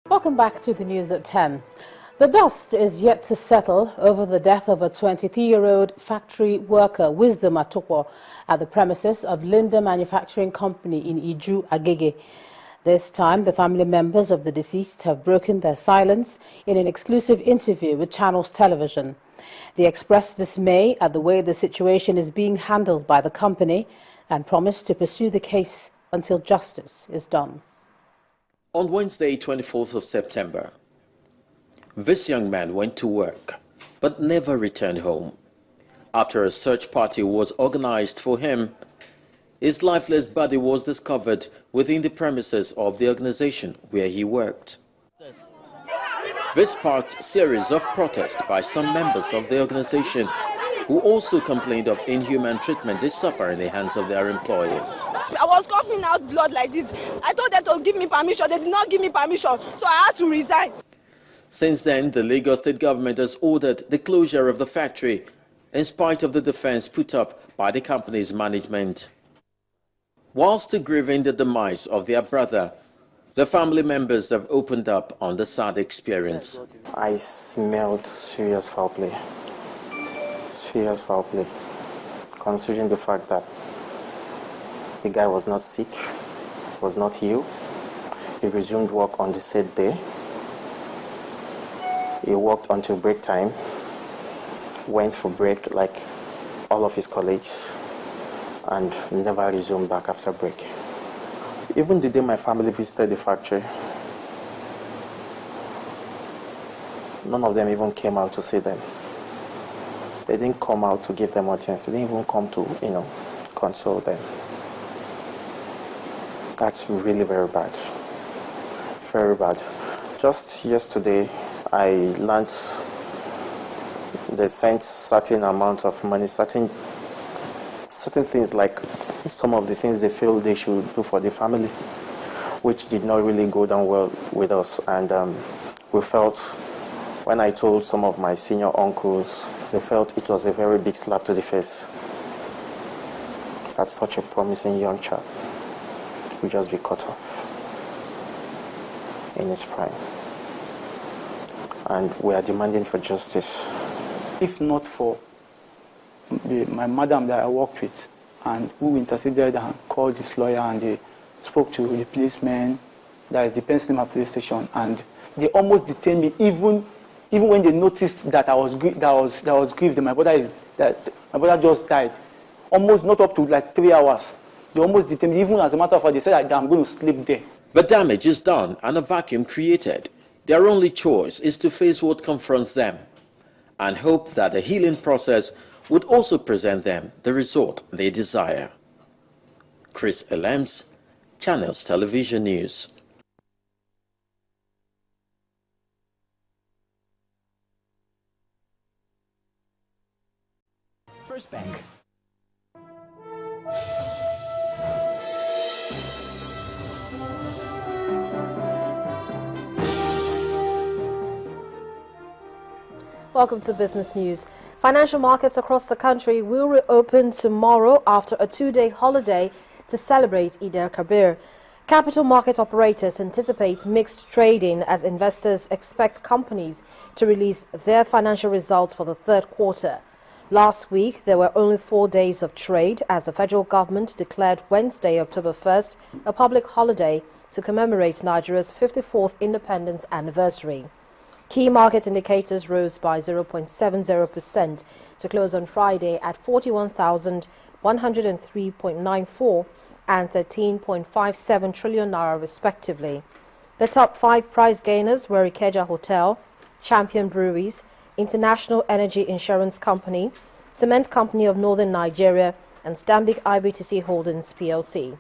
Welcome back to the news at 10. The dust is yet to settle over the death of a 23-year-old factory worker, Wisdom Atokwo, at the premises of Linda Manufacturing Company in Iju, Agege. This time, the family members of the deceased have broken their silence in an exclusive interview with Channels Television. They expressed dismay at the way the situation is being handled by the company and promised to pursue the case until justice is done. On Wednesday, 24th of September, this young man went to work but never returned home. After a search party was organized for him, his lifeless body was discovered within the premises of the organization where he worked. This sparked a series of protests by some members of the organization who also complained of inhuman treatment they suffer in the hands of their employers. I was coughing out blood like this. I told them to give me permission. They did not give me permission, so I had to resign. Since then, the Lagos state government has ordered the closure of the factory in spite of the defense put up by the company's management. Whilst grieving the demise of their brother, the family members have opened up on the sad experience. I smelled serious foul play. Serious foul play. Considering the fact that the guy was not sick, was not ill. He resumed work on the said day. He worked until break time, went for break like all of his colleagues, and never resumed back after break. Even the day my family visited the factory, none of them even came out to see them. They didn't come out to give them audience. They didn't even come to, console them. That's really very bad. Very bad. Just yesterday, I learned they sent certain amount of money, certain things like some of the things they feel they should do for the family, which did not really go down well with us. And we felt, when I told some of my senior uncles, they felt it was a very big slap to the face. That such a promising young child would just be cut off in its prime. And we are demanding for justice. If not for my madam that I worked with, and who interceded and called this lawyer, and they spoke to the policeman that is the Pennsylvania police station, and they almost detained me even when they noticed that I was grieved that my brother just died. Almost not up to like 3 hours. They almost detained me. Even as a matter of fact, they said that I'm going to sleep there. The damage is done and a vacuum created. Their only choice is to face what confronts them and hope that the healing process would also present them the result they desire. Chris Elems, Channels Television News. First Bank. Welcome to Business News. Financial markets across the country will reopen tomorrow after a two-day holiday to celebrate Eid al-Kabir. Capital market operators anticipate mixed trading as investors expect companies to release their financial results for the third quarter. Last week, there were only 4 days of trade as the federal government declared Wednesday, October 1st, a public holiday to commemorate Nigeria's 54th independence anniversary. Key market indicators rose by 0.70% to close on Friday at 41,103.94 and 13.57 trillion naira respectively. The top 5 price gainers were Ikeja Hotel, Champion Breweries, International Energy Insurance Company, Cement Company of Northern Nigeria, and Stanbic IBTC Holdings PLC.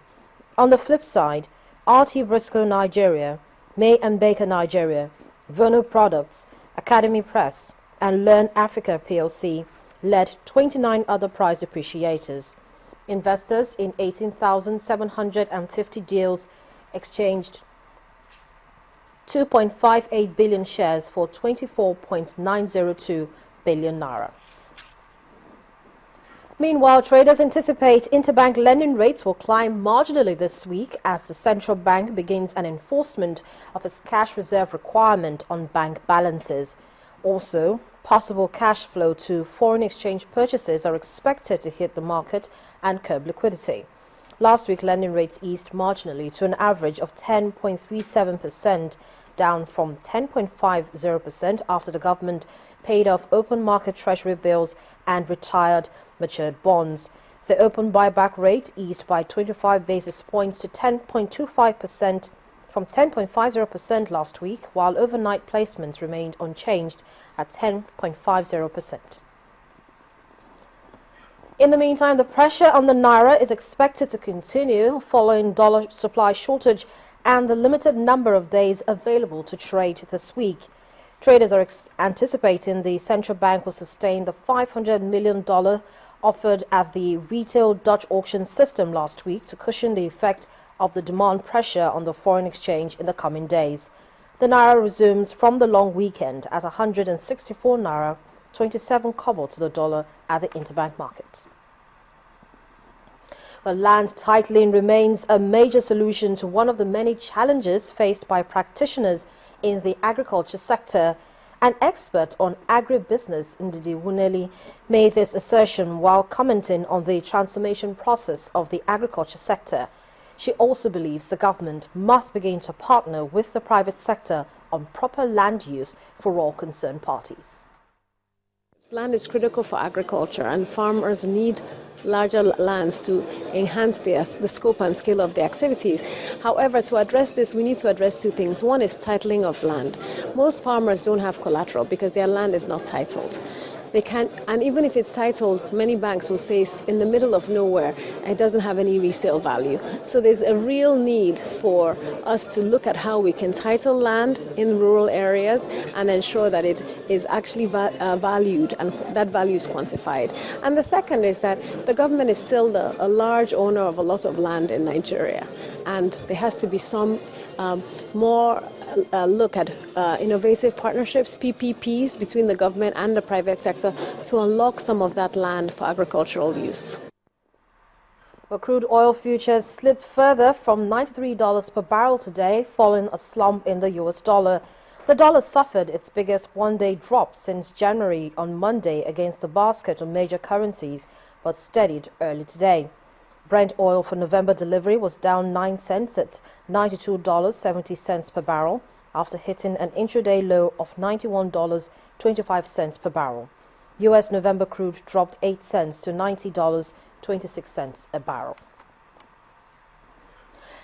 On the flip side, RT Briscoe Nigeria, May and Baker Nigeria, Verno Products, Academy Press, and Learn Africa PLC led 29 other price appreciators. Investors in 18,750 deals exchanged 2.58 billion shares for 24.902 billion naira. Meanwhile, traders anticipate interbank lending rates will climb marginally this week as the central bank begins an enforcement of its cash reserve requirement on bank balances. Also, possible cash flow to foreign exchange purchases are expected to hit the market and curb liquidity. Last week, lending rates eased marginally to an average of 10.37%, down from 10.50% after the government paid off open market treasury bills and retired matured bonds. The open buyback rate eased by 25 basis points to 10.25% from 10.50% last week, while overnight placements remained unchanged at 10.50%. In the meantime, the pressure on the naira is expected to continue following dollar supply shortage and the limited number of days available to trade this week. Traders are anticipating the central bank will sustain the $500 million offered at the retail Dutch auction system last week to cushion the effect of the demand pressure on the foreign exchange in the coming days. The naira resumes from the long weekend at 164 naira 27 kobo to the dollar at the interbank market. Well, land titling remains a major solution to one of the many challenges faced by practitioners in the agriculture sector. An expert on agribusiness, Ndidi Wuneli, made this assertion while commenting on the transformation process of the agriculture sector. She also believes the government must begin to partner with the private sector on proper land use for all concerned parties. Land is critical for agriculture, and farmers need larger lands to enhance the scope and scale of the activities. However, to address this, we need to address two things. One is titling of land. Most farmers don't have collateral because their land is not titled. They can't, and even if it's titled, many banks will say it's in the middle of nowhere. It doesn't have any resale value. So there's a real need for us to look at how we can title land in rural areas and ensure that it is actually valued and that value is quantified. And the second is that the government is still a large owner of a lot of land in Nigeria, and there has to be some more look at innovative partnerships, PPPs, between the government and the private sector to unlock some of that land for agricultural use. Well, crude oil futures slipped further from $93 per barrel today, following a slump in the US dollar. The dollar suffered its biggest one-day drop since January on Monday against a basket of major currencies, but steadied early today. Brent oil for November delivery was down 9 cents at $92.70 per barrel after hitting an intraday low of $91.25 per barrel. U.S. November crude dropped 8 cents to $90.26 a barrel.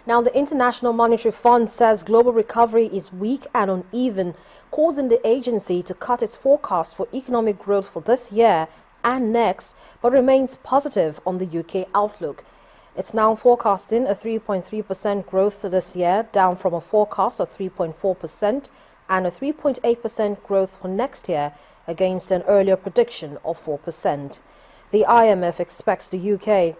Now, the International Monetary Fund says global recovery is weak and uneven, causing the agency to cut its forecast for economic growth for this year and next, but remains positive on the UK outlook. It's now forecasting a 3.3% growth this year, down from a forecast of 3.4%, and a 3.8% growth for next year against an earlier prediction of 4%. The IMF expects the UK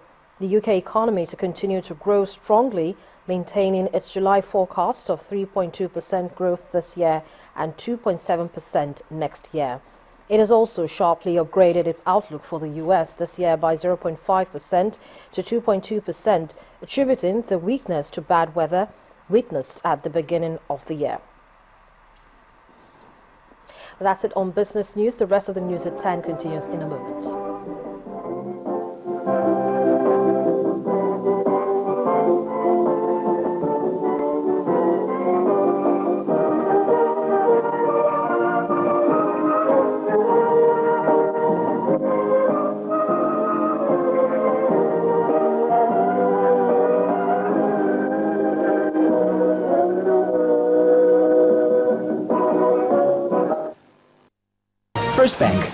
economy to continue to grow strongly, maintaining its July forecast of 3.2% growth this year and 2.7% next year. It has also sharply upgraded its outlook for the U.S. this year by 0.5% to 2.2%, attributing the weakness to bad weather witnessed at the beginning of the year. That's it on Business News. The rest of the news at 10 continues in a moment. First Bank.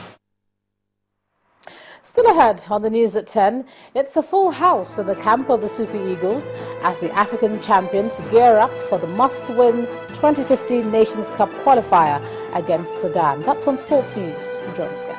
Still ahead on the news at 10, it's a full house in the camp of the Super Eagles as the African champions gear up for the must-win 2015 Nations Cup qualifier against Sudan. That's on Sports News. Enjoy, Sky.